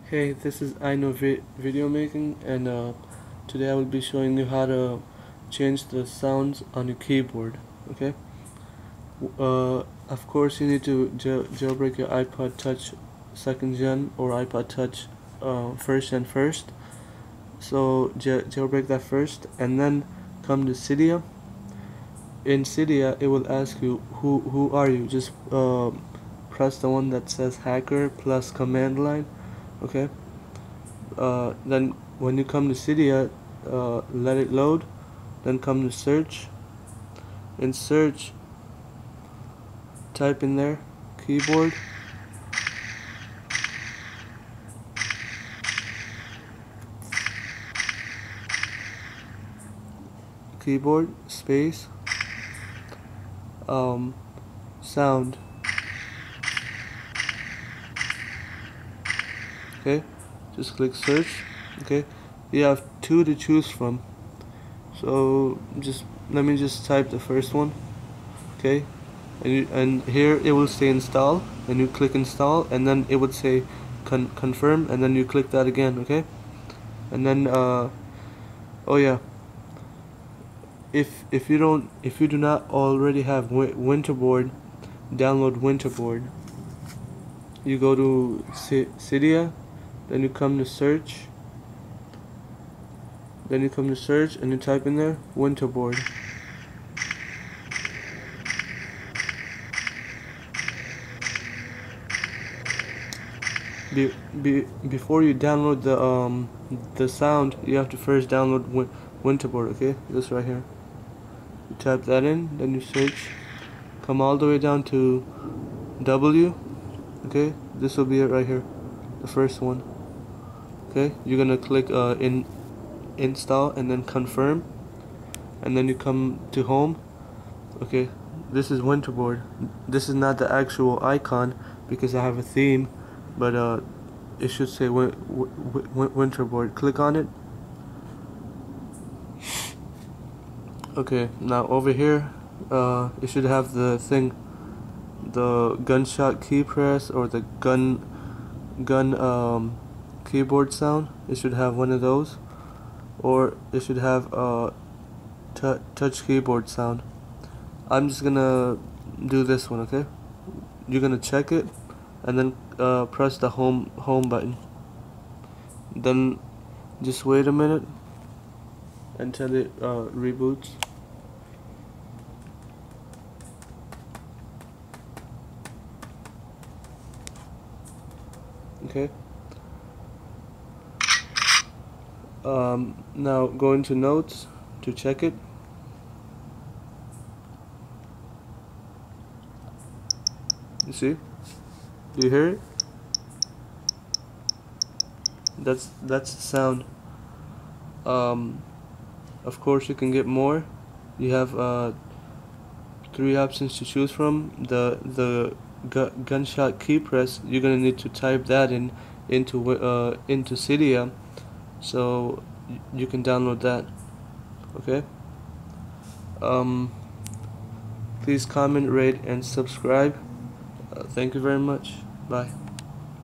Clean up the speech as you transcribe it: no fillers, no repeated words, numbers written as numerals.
Hey, this is I know video making, and today I will be showing you how to change the sounds on your keyboard. Okay. Of course, you need to jailbreak your iPod Touch 2nd Gen or iPod Touch 1st Gen first. So jailbreak that first, and then come to Cydia. In Cydia, it will ask you who are you. Just press the one that says hacker plus command line. Okay. Then when you come to Cydia, let it load, then come to search. In search, type in there keyboard, space, sound. Okay, just click search. Okay, you have two to choose from, so let me just type the first one. Okay, and here it will say install, and you click install, and then it would say confirm, and then you click that again. Okay, and then oh yeah, if you do not already have winterboard, download winterboard. You go to Cydia, then you come to search, and you type in there winterboard. Before you download the sound, you have to first download winterboard. Okay, this right here. You type that in, then you search, come all the way down to W. Okay, this will be it right here, the first one. Okay, you're gonna click install and then confirm, and then you come to home. Okay, this is winterboard. This is not the actual icon because I have a theme, but it should say winterboard. Click on it. Okay, now over here, it should have the thing, the gunshot key press or the gun keyboard sound. It should have one of those, or it should have touch keyboard sound. I'm just gonna do this one. Okay, you're gonna check it, and then press the home button. Then just wait a minute until it reboots. Okay. Now go into notes to check it. You see? Do you hear it? That's the sound. Of course, you can get more. You have 3 options to choose from. The gunshot key press, you're gonna need to type that into Cydia, so you can download that. Okay. Please comment, rate, and subscribe. Thank you very much. Bye.